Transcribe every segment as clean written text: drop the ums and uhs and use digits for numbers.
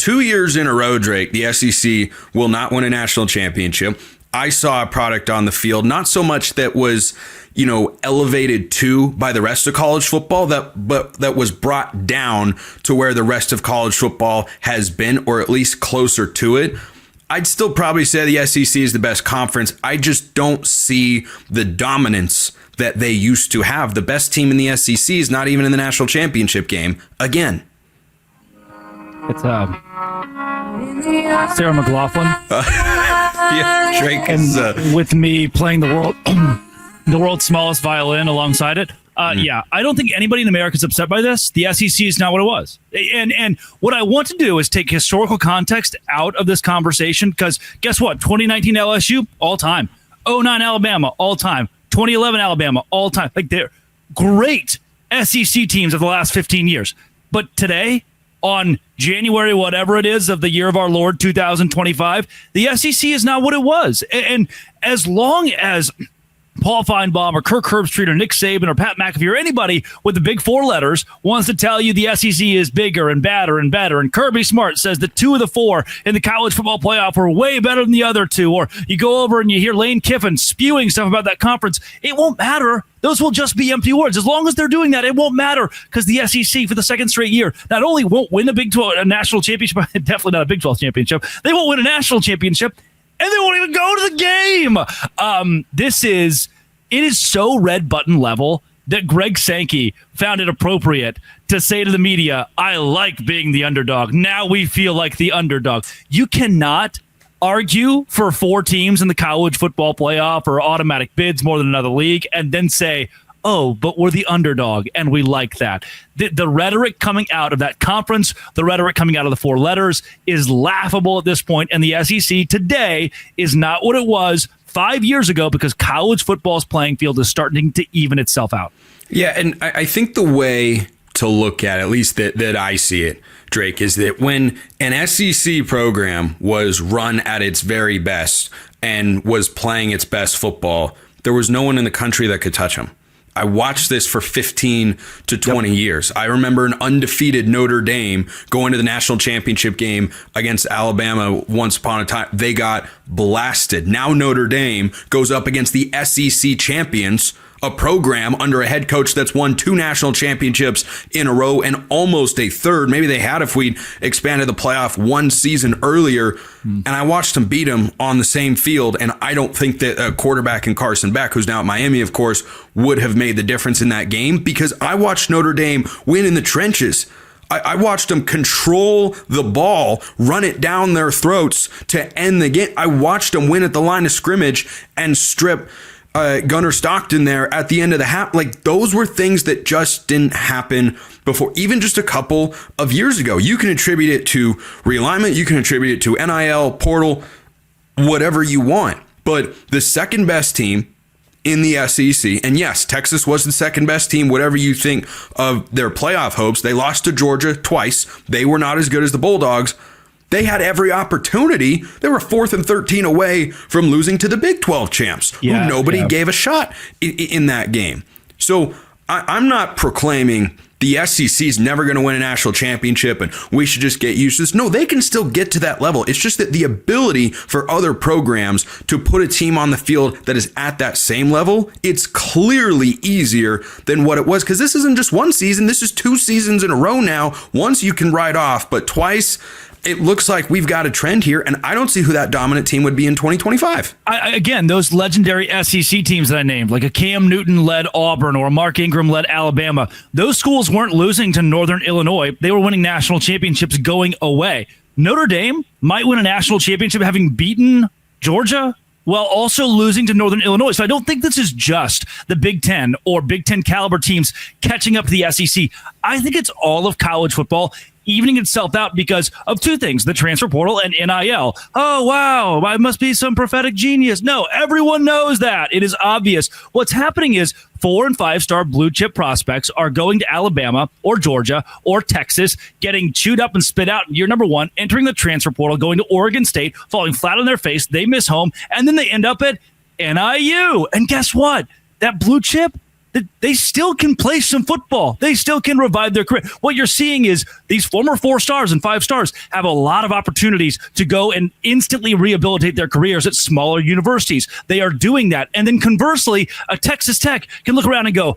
2 years in a row, Drake, the SEC will not win a national championship. I saw a product on the field, not so much that was, elevated to by the rest of college football, but that was brought down to where the rest of college football has been, or at least closer to it. I'd still probably say the SEC is the best conference. I just don't see the dominance that they used to have. The best team in the SEC is not even in the national championship game again. It's Sarah McLaughlin. Yeah, Drake is with me playing the world's smallest violin alongside it. Yeah, I don't think anybody in America is upset by this. The SEC is not what it was. And what I want to do is take historical context out of this conversation, because guess what? 2019 LSU, all time. 2009 Alabama, all time. 2011 Alabama, all time. Like, they're great SEC teams of the last 15 years. But today, on January, whatever it is, of the year of our Lord 2025, the SEC is not what it was. And as long as Paul Feinbaum or Kirk Herbstreit or Nick Saban or Pat McAfee or anybody with the big four letters wants to tell you the SEC is bigger and badder and better, and Kirby Smart says the 2 of the 4 in the college football playoff were way better than the other 2, or you go over and you hear Lane Kiffin spewing stuff about that conference, it won't matter. Those will just be empty words. As long as they're doing that, it won't matter, because the SEC for the second straight year not only won't win a national championship, definitely not a Big 12 championship, they won't win a national championship, and they won't even go to the game. It is so red button level that Greg Sankey found it appropriate to say to the media, I like being the underdog. Now we feel like the underdog. You cannot argue for 4 teams in the college football playoff or automatic bids more than another league and then say, oh, but we're the underdog and we like that. The rhetoric coming out of that conference, the rhetoric coming out of the 4 letters is laughable at this point, and the SEC today is not what it was 5 years ago, because college football's playing field is starting to even itself out. Yeah, and I think the way to look at least that I see it, Drake, is that when an SEC program was run at its very best and was playing its best football, there was no one in the country that could touch them. I watched this for 15 to 20 years. I remember an undefeated Notre Dame going to the national championship game against Alabama once upon a time. They got blasted. Now Notre Dame goes up against the SEC champions, a program under a head coach that's won 2 national championships in a row and almost a third. Maybe they had if we'd expanded the playoff 1 season earlier. And I watched them beat them on the same field. And I don't think that a quarterback in Carson Beck, who's now at Miami, of course, would have made the difference in that game, because I watched Notre Dame win in the trenches. I watched them control the ball, run it down their throats to end the game. I watched them win at the line of scrimmage and strip Gunnar Stockton there at the end of the half. Like, those were things that just didn't happen before, even just a couple of years ago. You can attribute it to realignment. You can attribute it to NIL, portal, whatever you want. But the second best team in the SEC, and yes, Texas was the second best team, whatever you think of their playoff hopes. They lost to Georgia twice. They were not as good as the Bulldogs. They had every opportunity. They were 4th and 13 away from losing to the Big 12 champs, who nobody gave a shot in that game. So I'm not proclaiming the SEC is never going to win a national championship and we should just get used to this. No, they can still get to that level. It's just that the ability for other programs to put a team on the field that is at that same level, it's clearly easier than what it was, because this isn't just 1 season. This is 2 seasons in a row now. Once you can write off, but twice, it looks like we've got a trend here, and I don't see who that dominant team would be in 2025. Again, those legendary SEC teams that I named, like a Cam Newton-led Auburn or a Mark Ingram-led Alabama, those schools weren't losing to Northern Illinois. They were winning national championships going away. Notre Dame might win a national championship having beaten Georgia while also losing to Northern Illinois. So I don't think this is just the Big Ten or Big Ten caliber teams catching up to the SEC. I think it's all of college football evening itself out because of 2 things, the transfer portal and NIL. Oh, wow, I must be some prophetic genius. No, everyone knows that. It is obvious. What's happening is 4- and 5-star blue chip prospects are going to Alabama or Georgia or Texas, getting chewed up and spit out in year number 1, entering the transfer portal, going to Oregon State, falling flat on their face. They miss home, and then they end up at NIU. And guess what? That blue chip, they still can play some football. They still can revive their career. What you're seeing is these former 4 stars and 5 stars have a lot of opportunities to go and instantly rehabilitate their careers at smaller universities. They are doing that. And then conversely, a Texas Tech can look around and go,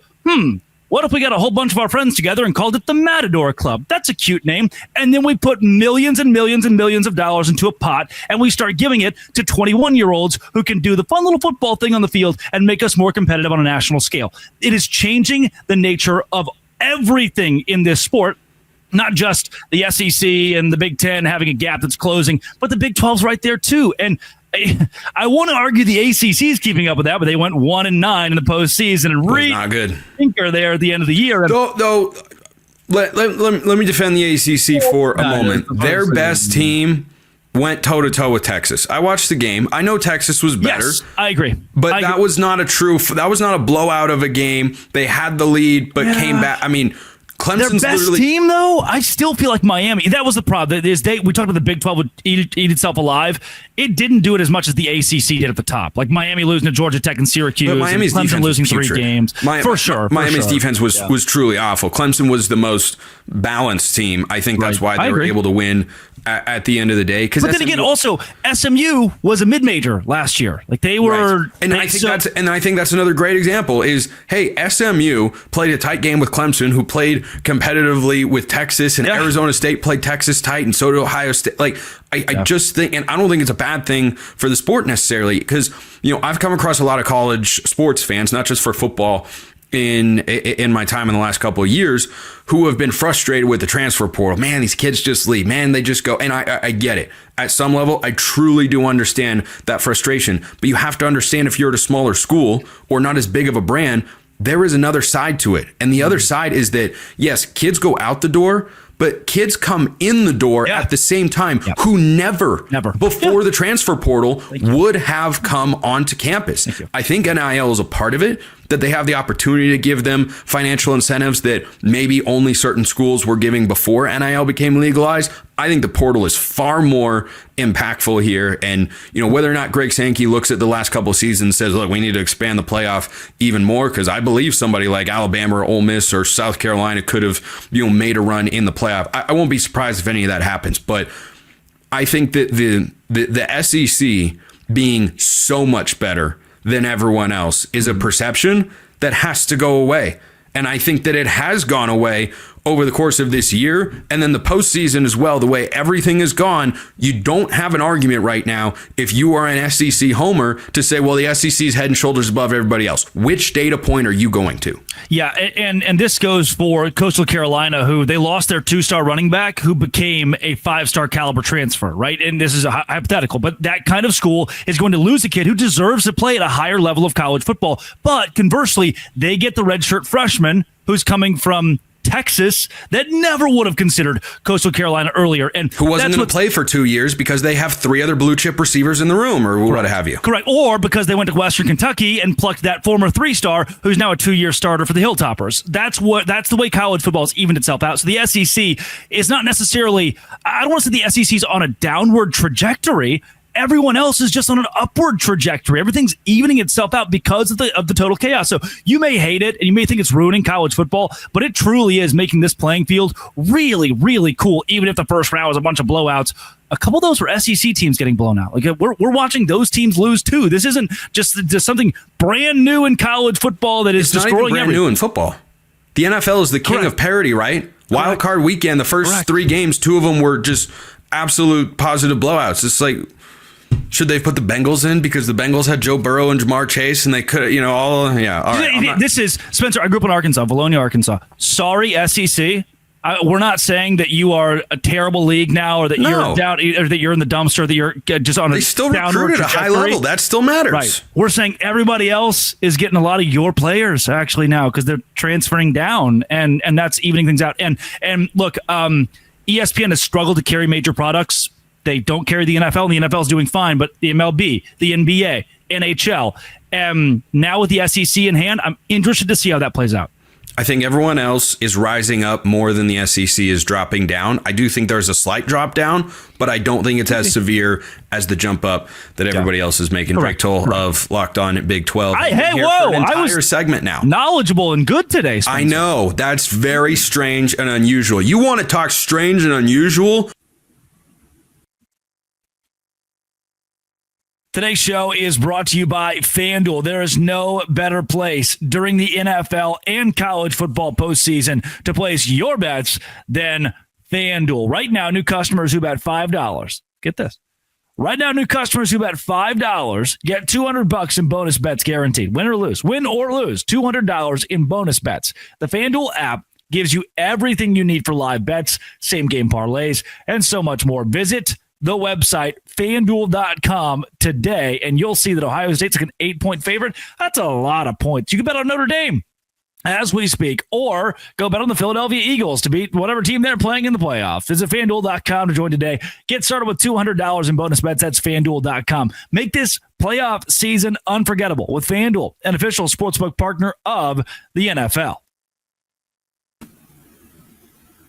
what if we got a whole bunch of our friends together and called it the Matador Club? That's a cute name. And then we put millions and millions and millions of dollars into a pot, and we start giving it to 21-year-olds who can do the fun little football thing on the field and make us more competitive on a national scale. It is changing the nature of everything in this sport. Not just the SEC and the Big Ten having a gap that's closing, but the Big 12's right there too. And I want to argue the ACC is keeping up with that, but they went 1-9 in the postseason and not good. Thinker there at the end of the year. Though, let me defend the ACC for a moment. Their best team went toe-to-toe with Texas. I watched the game. I know Texas was better. Yes, I agree. But that was not a blowout of a game. They had the lead, but came back. I mean, Clemson's their best team, though, I still feel like Miami. That was the problem. We talked about the Big 12 would eat itself alive. It didn't do it as much as the ACC did at the top. Like Miami losing to Georgia Tech and Syracuse. But Miami's and Clemson defense losing was 3 games. Miami's defense was truly awful. Clemson was the most balanced team. I think that's why they were able to win at the end of the day. But then again, also SMU was a mid-major last year. Like they were, and I think that's another great example. Is hey, SMU played a tight game with Clemson, who played competitively with Texas, and Arizona State played Texas tight, and so did Ohio State. Like I just think, and I don't think it's a bad thing for the sport necessarily, because I've come across a lot of college sports fans, not just for football, in my time in the last couple of years, who have been frustrated with the transfer portal. Man, these kids just leave. Man, they just go. And I get it. At some level, I truly do understand that frustration. But you have to understand, if you're at a smaller school or not as big of a brand, there is another side to it. And the other side is that, yes, kids go out the door, but kids come in the door at the same time who never before the transfer portal would have come onto campus. I think NIL is a part of it, that they have the opportunity to give them financial incentives that maybe only certain schools were giving before NIL became legalized. I think the portal is far more impactful here. And, whether or not Greg Sankey looks at the last couple of seasons and says, look, we need to expand the playoff even more, because I believe somebody like Alabama or Ole Miss or South Carolina could have, made a run in the playoff. I won't be surprised if any of that happens. But I think that the SEC being so much better than everyone else is a perception that has to go away. And I think that it has gone away over the course of this year, and then the postseason as well. The way everything is gone, you don't have an argument right now if you are an SEC homer to say, well, the SEC is head and shoulders above everybody else. Which data point are you going to? Yeah, and this goes for Coastal Carolina, who they lost their 2-star running back who became a 5-star caliber transfer, right? And this is a hypothetical, but that kind of school is going to lose a kid who deserves to play at a higher level of college football. But conversely, they get the redshirt freshman who's coming from Texas that never would have considered Coastal Carolina earlier, and who wasn't going to play for 2 years because they have 3 other blue chip receivers in the room, or what have you. Correct. Or because they went to Western Kentucky and plucked that former 3-star who's now a 2-year starter for the Hilltoppers. That's the way college football has evened itself out. So the SEC is not necessarily, I don't want to say the SEC's on a downward trajectory. Everyone else is just on an upward trajectory. Everything's evening itself out because of the total chaos. So you may hate it and you may think it's ruining college football, but it truly is making this playing field really, really cool. Even if the first round was a bunch of blowouts, a couple of those were SEC teams getting blown out. Like we're watching those teams lose too. This isn't just something brand new in college football that is destroying everything. It's not even brand new in football. The NFL is the king of parity, right? Wild card weekend, the first 3 games, 2 of them were just absolute positive blowouts. It's like, should they put the Bengals in because the Bengals had Joe Burrow and Jamar Chase and they could, all right. This is Spencer. I grew up in Arkansas, Valonia, Arkansas. Sorry, SEC. We're not saying that you are a terrible league now, or that you're down, or that you're in the dumpster, that you're just on a They still downward recruit at a high level. That still matters. Right. We're saying everybody else is getting a lot of your players actually now because they're transferring down, and that's evening things out. And look, ESPN has struggled to carry major products. They don't carry the NFL, and the NFL is doing fine, but the MLB, the NBA, NHL, now with the SEC in hand, I'm interested to see how that plays out. I think everyone else is rising up more than the SEC is dropping down. I do think there's a slight drop down, but I don't think it's as severe as the jump up that everybody else is making. Drake Toll of Locked On at Big 12. I was segment now. Knowledgeable and good today, Spencer. I know. That's very strange and unusual. You want to talk strange and unusual? Today's show is brought to you by FanDuel. There is no better place during the NFL and college football postseason to place your bets than FanDuel. Right now, new customers who bet $5. Get this. Right now, new customers who bet $5 get $200 in bonus bets guaranteed. Win or lose. Win or lose. $200 in bonus bets. The FanDuel app gives you everything you need for live bets, same game parlays, and so much more. Visit the website, FanDuel.com today, and you'll see that Ohio State's like an 8-point favorite. That's a lot of points. You can bet on Notre Dame as we speak, or go bet on the Philadelphia Eagles to beat whatever team they're playing in the playoffs. Visit FanDuel.com to join today. Get started with $200 in bonus bets. That's FanDuel.com. Make this playoff season unforgettable with FanDuel, an official sportsbook partner of the NFL.